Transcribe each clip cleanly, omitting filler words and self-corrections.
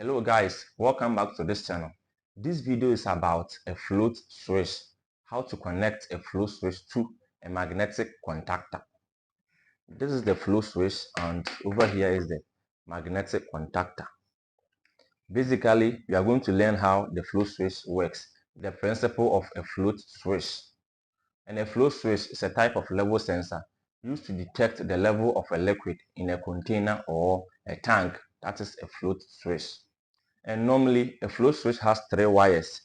Hello guys, welcome back to this channel. This video is about a float switch, how to connect a float switch to a magnetic contactor. This is the float switch and over here is the magnetic contactor. Basically, we are going to learn how the float switch works, the principle of a float switch. And a float switch is a type of level sensor used to detect the level of a liquid in a container or a tank. That is a float switch. And normally a float switch has three wires.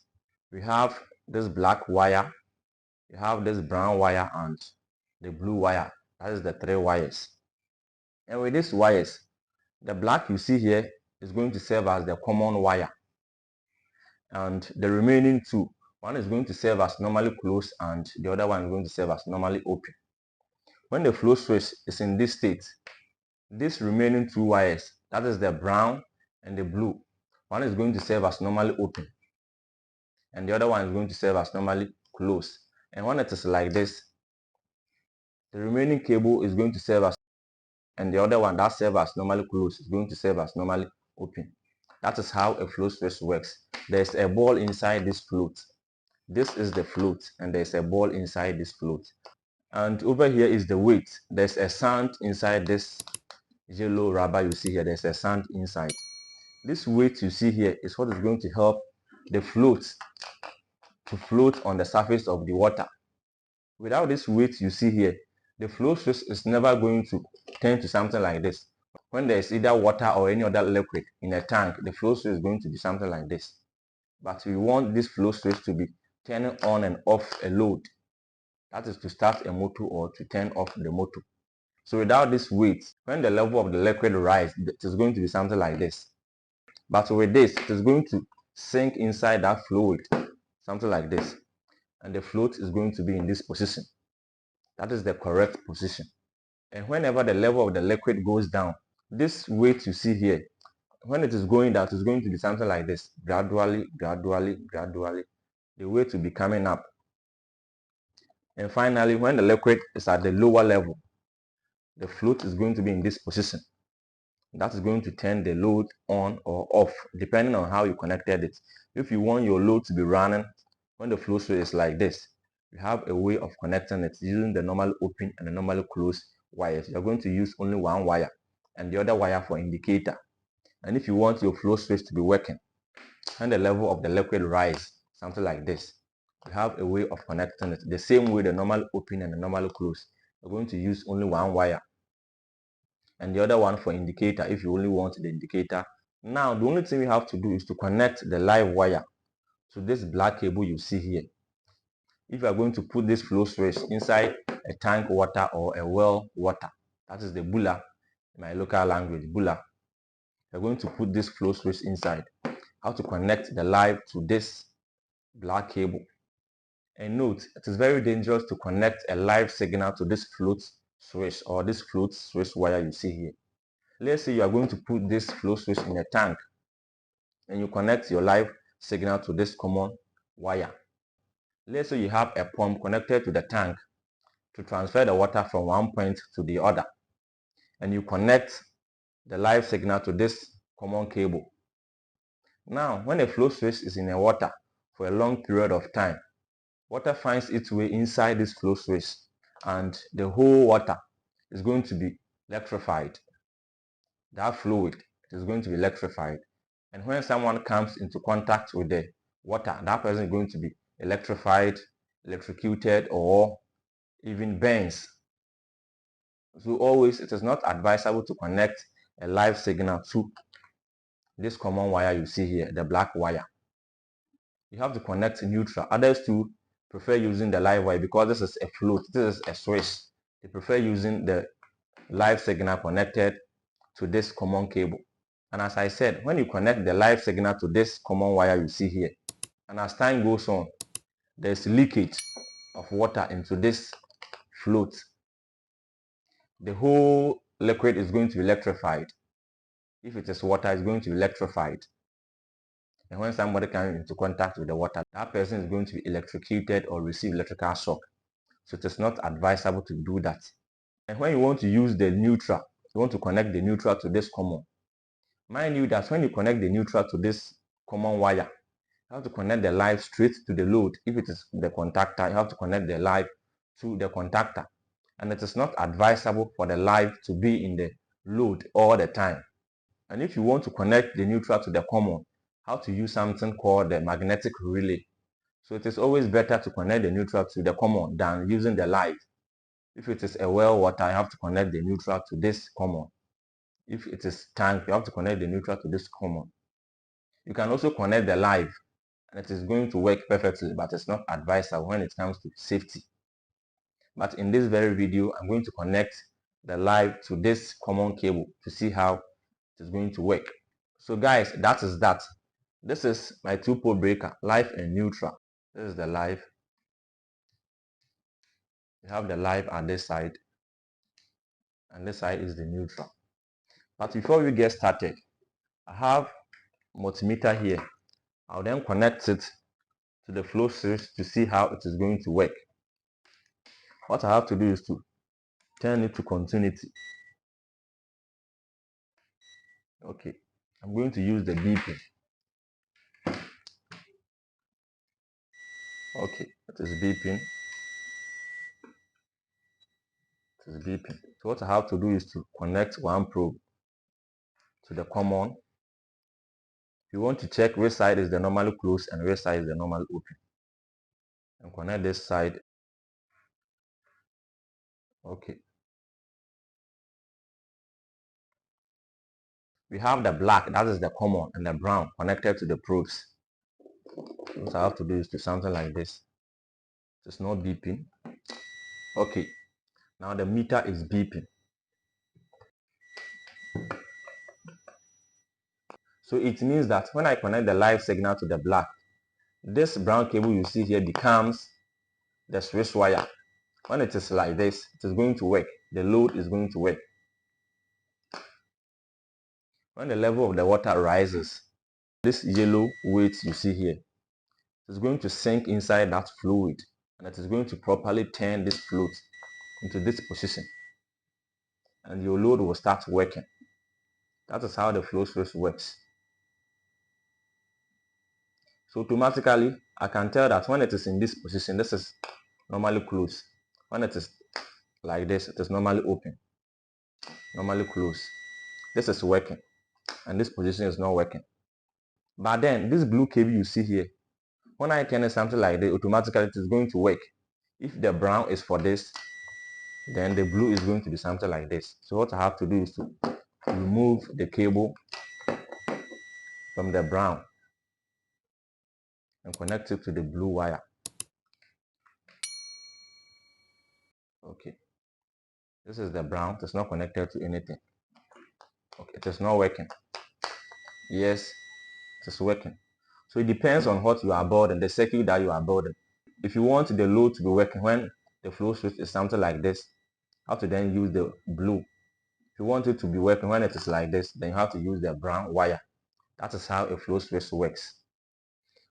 We have this black wire, you have this brown wire and the blue wire. That is the three wires. And with these wires, the black you see here is going to serve as the common wire. And the remaining two, one is going to serve as normally closed and the other one is going to serve as normally open. When the float switch is in this state, these remaining two wires, that is the brown and the blue, one is going to serve as normally open and the other one is going to serve as normally closed. And when it is like this, the remaining cable is going to serve as, and the other one that serves as normally closed is going to serve as normally open. That is how a float switch works. There's a ball inside this float. This is the float and there's a ball inside this float. And over here is the weight. There's a sand inside this yellow rubber you see here. There's a sand inside. This weight you see here is what is going to help the float to float on the surface of the water. Without this weight you see here, the float switch is never going to turn to something like this. When there is either water or any other liquid in a tank, the float switch is going to be something like this. But we want this float switch to be turning on and off a load. That is to start a motor or to turn off the motor. So without this weight, when the level of the liquid rises, it is going to be something like this. But with this, it is going to sink inside that fluid, something like this. And the float is going to be in this position. That is the correct position. And whenever the level of the liquid goes down, this weight you see here, when it is going down, it is going to be something like this. Gradually, gradually, gradually, the weight will be coming up. And finally, when the liquid is at the lower level, the float is going to be in this position. That is going to turn the load on or off, depending on how you connected it. If you want your load to be running when the float switch is like this, you have a way of connecting it using the normal open and the normal closed wires. You're going to use only one wire and the other wire for indicator. And if you want your float switch to be working when the level of the liquid rise, something like this, you have a way of connecting it the same way the normal open and the normal close. You're going to use only one wire and the other one for indicator if you only want the indicator. Now the only thing we have to do is to connect the live wire to this black cable you see here. If you are going to put this float switch inside a tank water or a well water, that is the bula in my local language, bula, you're going to put this float switch inside. How to connect the live to this black cable. And note, it is very dangerous to connect a live signal to this float switch or this float switch wire you see here. Let's say you are going to put this float switch in a tank and you connect your live signal to this common wire. Let's say you have a pump connected to the tank to transfer the water from one point to the other, and you connect the live signal to this common cable. Now, when a float switch is in the water for a long period of time, water finds its way inside this float switch and the whole water is going to be electrified. That fluid is going to be electrified. And when someone comes into contact with the water, that person is going to be electrified, electrocuted, or even burns. So always, it is not advisable to connect a live signal to this common wire you see here, the black wire. You have to connect neutral. Others too prefer using the live wire because this is a float, this is a switch. They prefer using the live signal connected to this common cable. And as I said, when you connect the live signal to this common wire you see here, and as time goes on, there's leakage of water into this float. The whole liquid is going to be electrified. If it is water, it's going to be electrified. And when somebody comes into contact with the water, that person is going to be electrocuted or receive electrical shock. So it is not advisable to do that. And when you want to use the neutral, you want to connect the neutral to this common, Mind you that when you connect the neutral to this common wire, you have to connect the live straight to the load. If it is the contactor, you have to connect the live to the contactor. And it is not advisable for the live to be in the load all the time. And if you want to connect the neutral to the common, how to use something called the magnetic relay. So it is always better to connect the neutral to the common than using the live. If it is a well water, you have to connect the neutral to this common. If it is tank, you have to connect the neutral to this common. You can also connect the live and it is going to work perfectly, but it's not advisable when it comes to safety. But in this very video, I'm going to connect the live to this common cable to see how it is going to work. So guys, that is that. This is my 2-pole breaker, live and neutral. This is the live. You have the live at this side, and this side is the neutral. But before we get started, I have multimeter here. I'll then connect it to the flow switch to see how it is going to work. What I have to do is to turn it to continuity. Okay, I'm going to use the beeping. Okay, it is beeping. It is beeping. So what I have to do is to connect one probe to the common. You want to check which side is the normally closed and which side is the normally open. And connect this side. Okay. We have the black, that is the common, and the brown connected to the probes. What I have to do is to something like this. It's not beeping. Okay. Now the meter is beeping. So it means that when I connect the live signal to the black, this brown cable you see here becomes the switch wire. When it is like this, it is going to work. The load is going to work. When the level of the water rises, this yellow weight you see here is going to sink inside that fluid, and it is going to properly turn this float into this position, and your load will start working. That is how the flow switch works. So automatically, I can tell that when it is in this position, this is normally closed. When it is like this, it is normally open, normally closed. This is working, and this position is not working. But then, this blue cable you see here, when I turn something like this, automatically it is going to work. If the brown is for this, then the blue is going to be something like this. So what I have to do is to remove the cable from the brown and connect it to the blue wire. Okay, this is the brown. It's not connected to anything. Okay, it is not working. Yes, it is working. So it depends on what you are building, the circuit that you are building. If you want the load to be working when the flow switch is something like this, you have to then use the blue. If you want it to be working when it is like this, then you have to use the brown wire. That is how a flow switch works.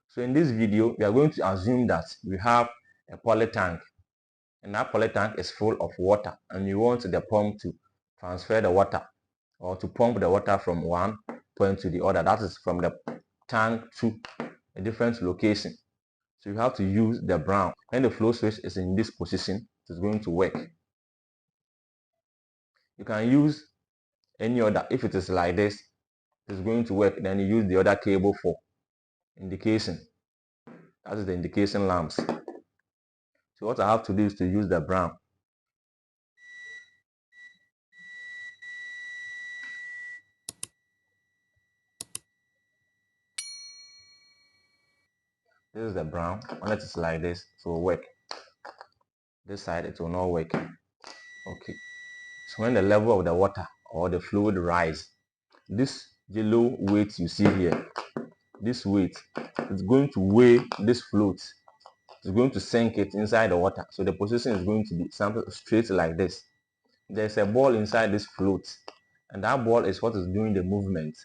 So in this video, we are going to assume that we have a poly tank, and that poly tank is full of water, and you want the pump to transfer the water or to pump the water from one point to the other. That is from the tank to a different location. So you have to use the brown. When the flow switch is in this position, it is going to work. You can use any other. If it is like this, it is going to work. Then you use the other cable for indication. That is the indication lamps. So what I have to do is to use the brown. This is the brown. When it is like this, it will work. This side, it will not work. Okay. So when the level of the water or the fluid rise, this yellow weight you see here, this weight is going to weigh this float. It's going to sink it inside the water. So the position is going to be something straight like this. There's a ball inside this float, and that ball is what is doing the movement,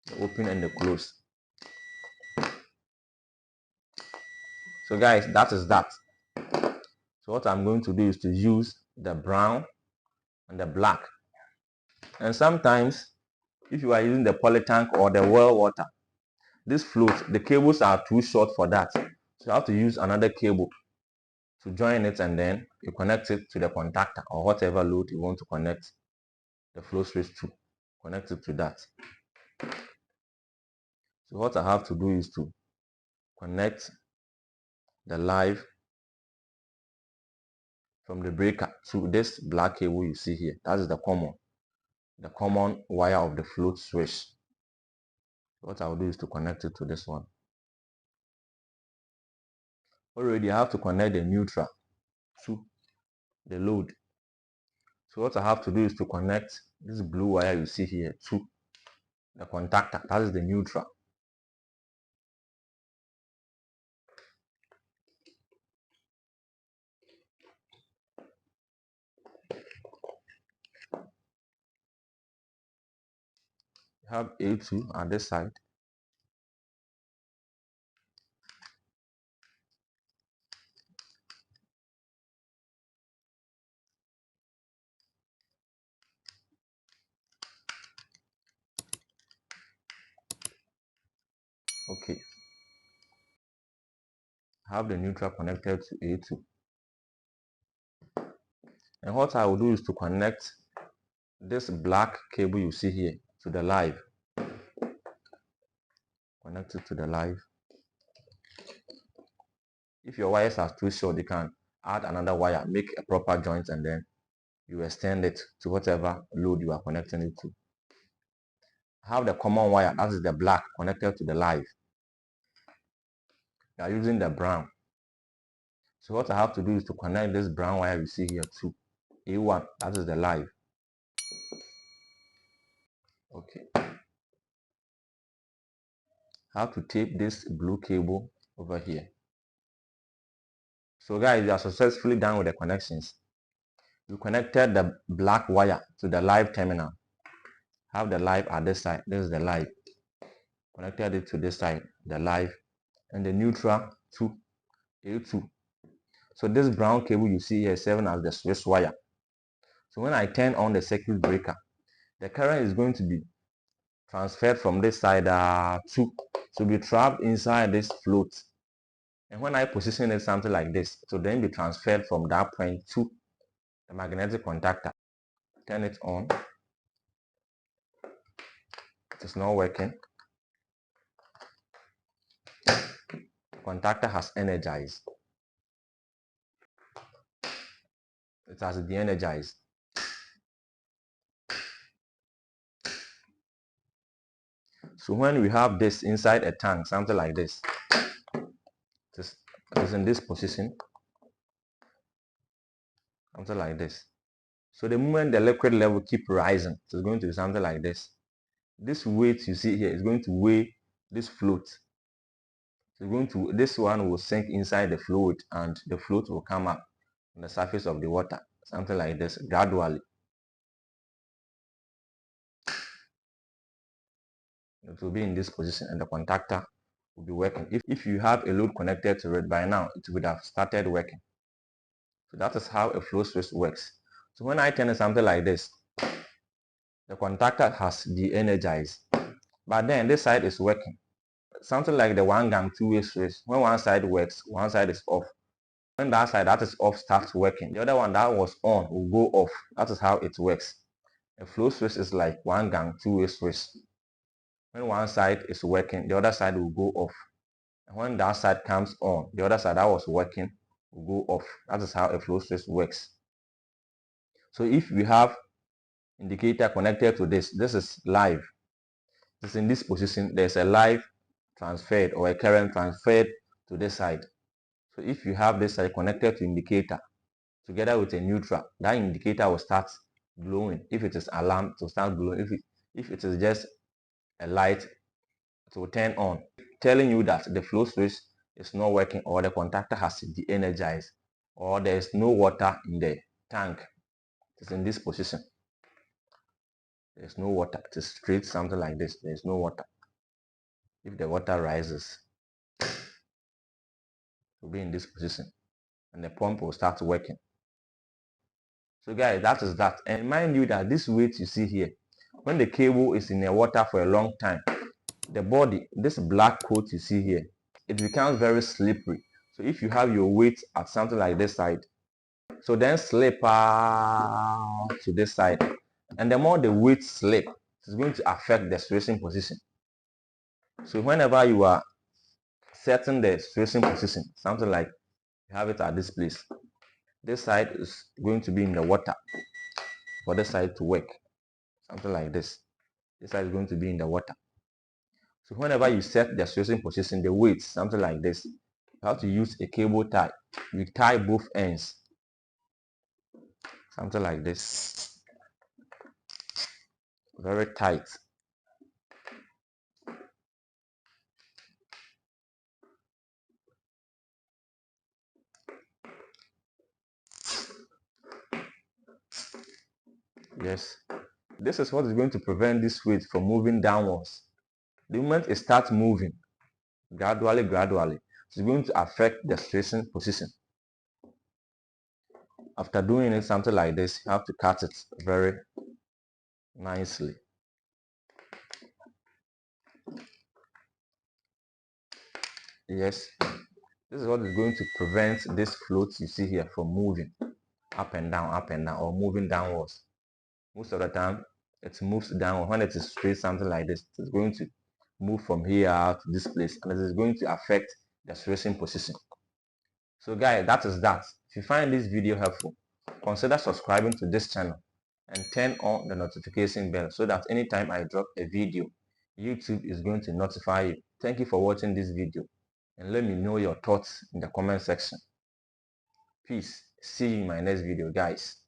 the open and the close. So guys, that is that. So what I'm going to do is to use the brown and the black. And sometimes If you are using the poly tank or the well water, this float, the cables are too short for that. So you have to use another cable to join it, and then you connect it to the contactor or whatever load you want to connect the flow switch to. Connect it to that. So what I have to do is to connect the live from the breaker to this black cable you see here. That is the common wire of the float switch. What I'll do is to connect it to this one. Already I have to connect the neutral to the load. So what I have to do is to connect this blue wire you see here to the contactor. That is the neutral. You have A2 on this side. Okay. I have the neutral connected to A2. And what I will do is to connect this black cable you see here to the live. Connect it to the live. If your wires are too short, you can add another wire, make a proper joint, and then you extend it to whatever load you are connecting it to. Have the common wire, that is the black, connected to the live. You are using the brown. So what I have to do is to connect this brown wire you see here to A1, that is the live. Okay. I have to tape this blue cable over here. So guys, you are successfully done with the connections. You connected the black wire to the live terminal. Have the live at this side. This is the live. Connected it to this side, the live, and the neutral to A2. So this brown cable you see here is serving as the switch wire. So when I turn on the circuit breaker, the current is going to be transferred from this side to be trapped inside this float. And when I position it something like this, to then be transferred from that point to the magnetic contactor. Turn it on. It is not working. The contactor has energized. It has de-energized. So when we have this inside a tank, something like this, it is in this position, something like this. So the moment the liquid level keep rising, it is going to be something like this. This weight you see here is going to weigh this float. This one will sink inside the fluid, and the float will come up on the surface of the water, something like this, gradually. It will be in this position, and the contactor will be working. If you have a load connected to it by now, it would have started working. So that is how a flow switch works. So when I turn something like this, the contactor has de-energized, but then this side is working. Something like the one gang two-way switch. When one side works, one side is off. When that side that is off starts working, the other one that was on will go off. That is how it works. A flow switch is like one gang two-way switch. When one side is working, the other side will go off. And when that side comes on, the other side that was working will go off. That is how a flow switch works. So if we have indicator connected to this is live. It's in this position. There's a live transferred or a current transferred to this side. So if you have this side connected to indicator together with a neutral, that indicator will start glowing. If it is alarm, to start glowing. If it is just a light, it will turn on, telling you that the flow switch is not working, or the contactor has de-energized, or there is no water in the tank. It's in this position. There's no water. It is straight, something like this. There's no water. If the water rises, it will be in this position, and the pump will start working. So guys, that is that. And mind you that this weight you see here, when the cable is in the water for a long time, the body, this black coat you see here, it becomes very slippery. So if you have your weight at something like this side, so then slip to this side, and the more the weight slip, it's going to affect the stressing position. So whenever you are setting the stressing position, something like you have it at this place, this side is going to be in the water for this side to work, something like this. This side is going to be in the water. So whenever you set the stressing position, the weight, something like this, you have to use a cable tie. You tie both ends, something like this, very tight. Yes, this is what is going to prevent this weight from moving downwards. The moment it starts moving, gradually, it's going to affect the stressing position. After doing it, something like this, you have to cut it very nicely. Yes, this is what is going to prevent this float you see here from moving up and down, or moving downwards. Most of the time, it moves downward. When it is straight, something like this, it's going to move from here to this place, and it is going to affect the stressing position. So guys, that is that. If you find this video helpful, consider subscribing to this channel and turn on the notification bell so that anytime I drop a video, YouTube is going to notify you. Thank you for watching this video, and let me know your thoughts in the comment section. Peace. See you in my next video, guys.